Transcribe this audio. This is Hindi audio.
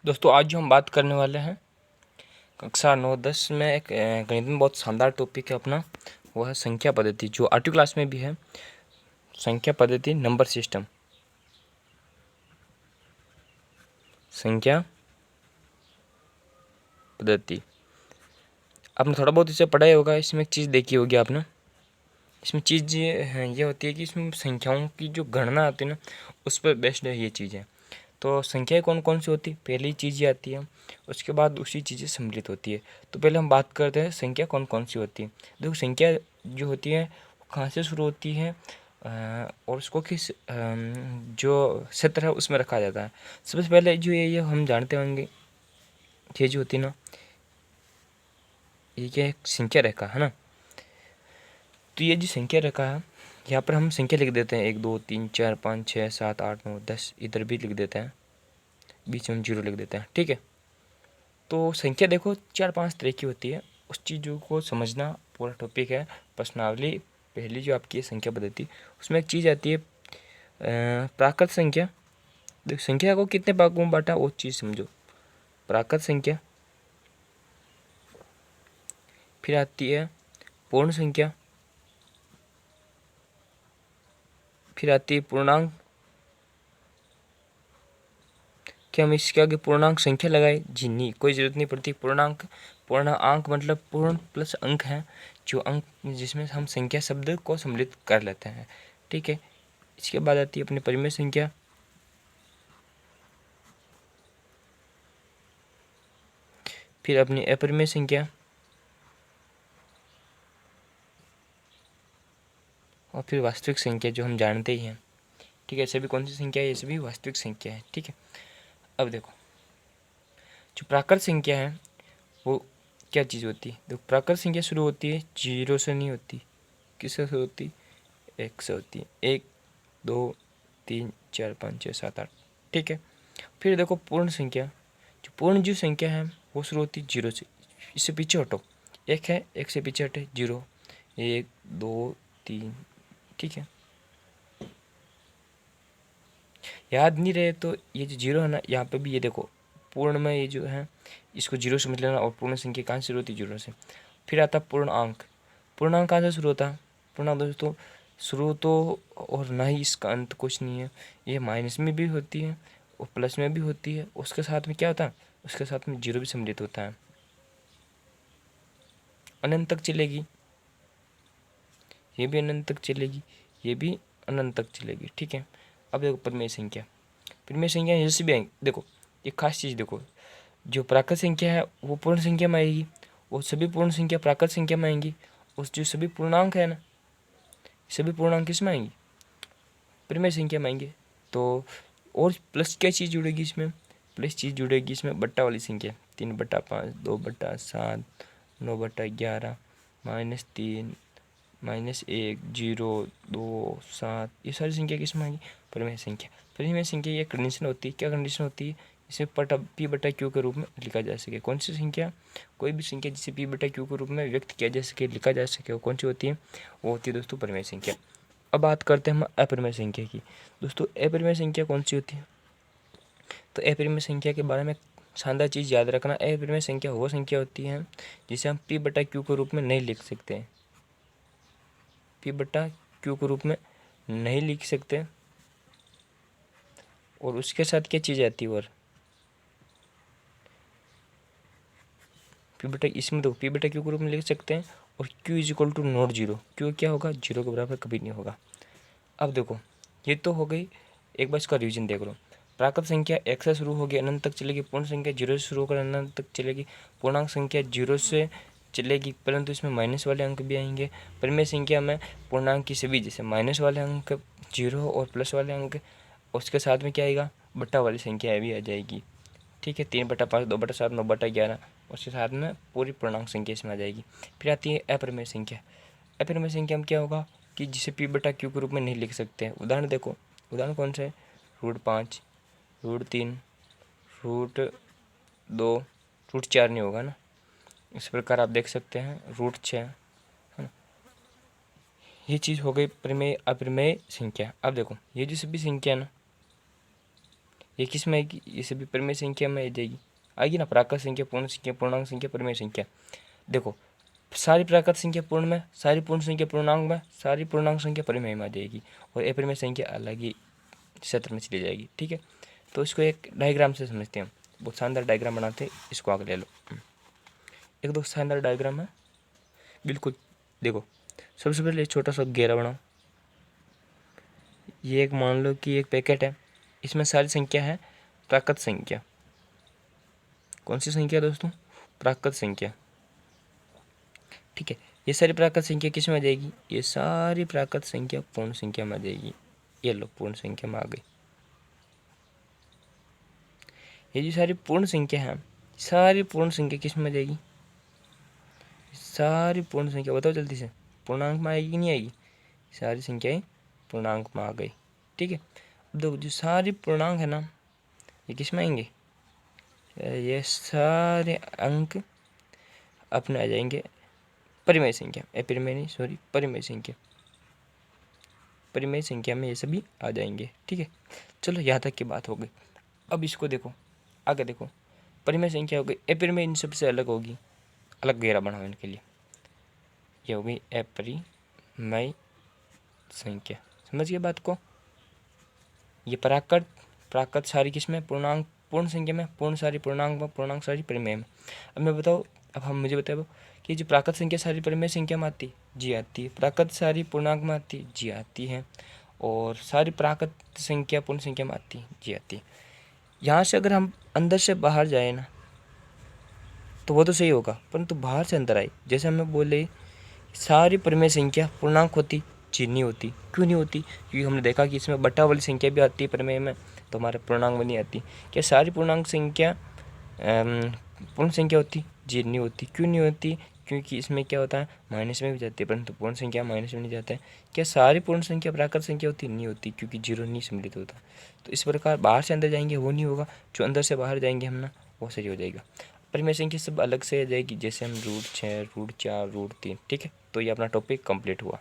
दोस्तों आज जो हम बात करने वाले हैं कक्षा 9-10 में एक गणित में बहुत शानदार टॉपिक है अपना, वो है संख्या पद्धति, जो 8वीं क्लास में भी है। संख्या पद्धति, नंबर सिस्टम, संख्या पद्धति। आपने थोड़ा बहुत इसे पढ़ा ही होगा। इसमें एक चीज़ देखी होगी आपने। इसमें चीज़ ये होती है कि इसमें संख्याओं की जो गणना आती है ना, उस पर बेस्ड है ये चीज़ें। तो संख्याएँ कौन कौन सी होती है, पहली चीज़ ये आती है, उसके बाद दूसरी चीज़ें सम्मिलित होती है। तो पहले हम बात करते हैं संख्या कौन कौन सी होती है। देखो, संख्या जो होती है वो कहाँ से शुरू होती है और उसको किस जो क्षेत्र है उसमें रखा जाता है। सबसे पहले जो ये हम जानते होंगे, ये जो होती है ना, ये क्या एक संख्या रेखा है ना। तो ये जो संख्या रेखा है, यहाँ पर हम संख्या लिख देते हैं 1 2 3 4 5 6 7 8 9 10, इधर भी लिख देते हैं, बीच में 0 लिख देते हैं, ठीक है। तो संख्या देखो 4-5 तरह की होती है, उस चीज़ों को समझना पूरा टॉपिक है। प्रश्नावली पहली जो आपकी है संख्या पद्धति, उसमें एक चीज़ आती है प्राकृत संख्या। देखो, संख्या को कितने भागों में बांटा वो चीज़ समझो। प्राकृत संख्या, फिर आती है पूर्ण संख्या, फिर आती है पूर्णांक। क्या हम इसके आगे पूर्णांक संख्या लगाए? जी नहीं, कोई ज़रूरत नहीं पड़ती। पूर्णांक मतलब पूर्ण प्लस अंक है, जो अंक जिसमें हम संख्या शब्द को सम्मिलित कर लेते हैं, ठीक है। इसके बाद आती है अपनी परिमेय संख्या, फिर अपनी अपरिमेय संख्या, और फिर वास्तविक संख्या जो हम जानते ही हैं, ठीक है। सभी कौन सी संख्या है? ये सभी वास्तविक संख्या है, ठीक है। अब देखो, जो प्राकृत संख्या है वो क्या चीज़ होती है? देखो, प्राकृत संख्या शुरू होती है 0 से नहीं होती, किससे शुरू होती है? 1 से होती है। 1 2 3 4 5 6 7 8, ठीक है। फिर देखो पूर्ण संख्या, जो पूर्ण जो संख्या है वो शुरू होती है 0 से। इससे पीछे हटो, 1 है, 1 से पीछे हटे 0, 1 2 3, ठीक है। याद नहीं रहे तो ये जो 0 है ना, यहाँ पे भी ये देखो पूर्ण में ये जो है इसको 0 समझ लेना। और पूर्ण संख्या कहाँ से शुरू होती है? 0 से। फिर आता पूर्णांक। पूर्णांक कहाँ से शुरू होता है? पूर्णांक दोस्तों शुरू तो और ना ही इसका अंत कुछ नहीं है। ये माइनस में भी होती है और प्लस में भी होती है। उसके साथ में क्या होता है? उसके साथ में 0 भी सम्मिलित होता है। अनंत तक चलेगी, ये भी अनंत तक चलेगी, ये भी अनंत तक चलेगी, ठीक है। अब देखो परिमेय संख्या। परिमेय संख्या जैसे भी आएंगी, देखो एक खास चीज़ देखो, जो प्राकृत संख्या है वो पूर्ण संख्या में आएगी, वो सभी पूर्ण संख्या प्राकृत संख्या में आएंगी। उस जो सभी पूर्णांक है ना, सभी पूर्णांक किस में आएंगी? परिमेय संख्या में आएंगे। तो और प्लस क्या चीज़ जुड़ेगी इसमें? प्लस चीज़ जुड़ेगी इसमें बट्टा वाली संख्या, 3/5 2/7 9/11 -3 -1 0 2 7, ये सारी संख्या किस में आएगी? परिमेय संख्या। परिमेय संख्या ये कंडीशन होती है, क्या कंडीशन होती है? इसे P/Q के रूप में लिखा जा सके। कौन सी संख्या? कोई भी संख्या जिसे P/Q के रूप में व्यक्त किया जा सके, लिखा जा सके, वो कौन सी होती है? वो होती है दोस्तों परिमेय संख्या। अब बात करते हैं हम अपरिमेय संख्या की। दोस्तों अपरिमेय संख्या कौन सी होती है? तो अपरिमेय संख्या के बारे में शानदार चीज़ याद रखना, अपरिमेय संख्या वो संख्या होती है जिसे हम P/Q के रूप में नहीं लिख सकते हैं। P/Q के रूप में नहीं लिख सकते, और उसके साथ क्या चीज़ आती है? और इसमें तो P/Q के रूप में लिख सकते हैं, और Q = नॉट 0। Q क्या होगा? 0 के बराबर कभी नहीं होगा। अब देखो, ये तो हो गई। एक बार इसका रिवीजन देख लो। प्राकृत संख्या 1 से शुरू होगी, अनंत तक चलेगी। पूर्ण संख्या 0 से शुरू होकर अनंत तक चलेगी। पूर्णांक संख्या 0 से चलेगी, परंतु इसमें माइनस वाले अंक भी आएंगे। परिमेय संख्या में पूर्णांक की सभी, जैसे माइनस वाले अंक 0 और प्लस वाले अंक, उसके साथ में क्या आएगा? बट्टा वाली संख्या भी आ जाएगी, ठीक है। 3/5 2/7 9/11, उसके साथ में पूरी पूर्णांक संख्या इसमें आ जाएगी। फिर आती है अपरिमेय संख्या। अपरिमेय संख्या में क्या होगा कि जिसे P/Q के रूप में नहीं लिख सकते हैं। उदाहरण देखो, उदाहरण कौन सा है? √5, √3, √2, √4 नहीं होगा ना। इस प्रकार आप देख सकते हैं √6, है ना। ये चीज़ हो गई परिमेय अपरिमेय संख्या। अब देखो, ये जो सभी संख्या ना, ये किस में आएगी, ये सभी परिमेय संख्या में आ जाएगी, आएगी ना, प्राकृत संख्या, पूर्ण संख्या, पूर्णांक संख्या, परिमेय संख्या। देखो सारी प्राकृत संख्या पूर्ण में, सारी पूर्ण संख्या पूर्णांक में, सारी पूर्णांक संख्या परिमेय में आ जाएगी, और अपरिमेय संख्या अलग ही क्षेत्र में चली जाएगी। ठीक है, तो इसको एक डायग्राम से समझते हैं, बहुत शानदार डायग्राम बनाते हैं, इसको आगे ले लो। एक दो शानदार डायग्राम है बिल्कुल। देखो सबसे पहले छोटा सा घेरा बनाओ, ये एक मान लो कि एक पैकेट है, इसमें सारी संख्या है प्राकृत संख्या। कौन सी संख्या दोस्तों, प्राकृत संख्या। ठीक है, ये सारी प्राकृत संख्या किस में आ जाएगी, ये सारी प्राकृत संख्या पूर्ण संख्या में आ जाएगी। ये लो पूर्ण संख्या में आ गई। ये जो सारी पूर्ण संख्या है, सारी पूर्ण संख्या किस में आ जाएगी, सारी पूर्ण संख्या बताओ जल्दी से, पूर्णांक में आएगी कि नहीं आएगी, सारी संख्याएं पूर्णांक में आ गई। ठीक है, अब देखो जो सारी पूर्णांक है ना, ये किस में आएंगे, ये सारे अंक अपने आ जाएंगे परिमेय संख्या, अपरिमेय नहीं सॉरी, परिमेय संख्या, परिमेय संख्या में ये सभी आ जाएंगे। ठीक है, चलो यहाँ तक की बात हो गई। अब इसको देखो आगे, देखो परिमेय संख्या हो गई, अपरिमेय इन सबसे अलग होगी, अलग घेरा बनाओ इनके लिए, ये हो गई अपरिमेय संख्या। समझ गए बात को, ये प्राकृत, प्राकृत सारी किस में, पूर्णांक पूर्ण संख्या में, पूर्ण सारी पूर्णांक में, पूर्णांक सारी परिमेय में। अब मैं बताओ, अब हम मुझे बताओ कि जो प्राकृत संख्या सारी परिमेय संख्या में आती, जी आती है, प्राकृत सारी पूर्णांक में आती, जी आती है, और सारी प्राकृत संख्या पूर्ण संख्या में आती, जी आती है। यहाँ से अगर हम अंदर से बाहर जाए ना तो वो तो सही होगा, परंतु बाहर से अंदर आए, जैसे हमें बोले सारी परिमेय संख्या पूर्णांक होती, जी नहीं होती। क्यों नहीं होती, क्योंकि हमने देखा कि इसमें बटा वाली संख्या भी आती है परिमेय में, तो हमारे पूर्णांक में नहीं आती। क्या सारी पूर्णांक संख्या पूर्ण संख्या होती, जी नहीं होती। क्यों नहीं होती, क्योंकि इसमें क्या होता है, माइनस में भी जाती है, परंतु पूर्ण संख्या माइनस में नहीं जाता है। क्या सारी पूर्ण संख्या प्राकृत संख्या होती, नहीं होती, क्योंकि जीरो नहीं सम्मिलित होता। तो इस प्रकार बाहर से अंदर जाएंगे वो नहीं होगा, जो अंदर से बाहर जाएंगे हम ना, वो सही हो जाएगा। परिमेय संख्या सब अलग से आ जाएगी, जैसे हम √6, √4, √3। ठीक है, तो ये अपना टॉपिक कंप्लीट हुआ।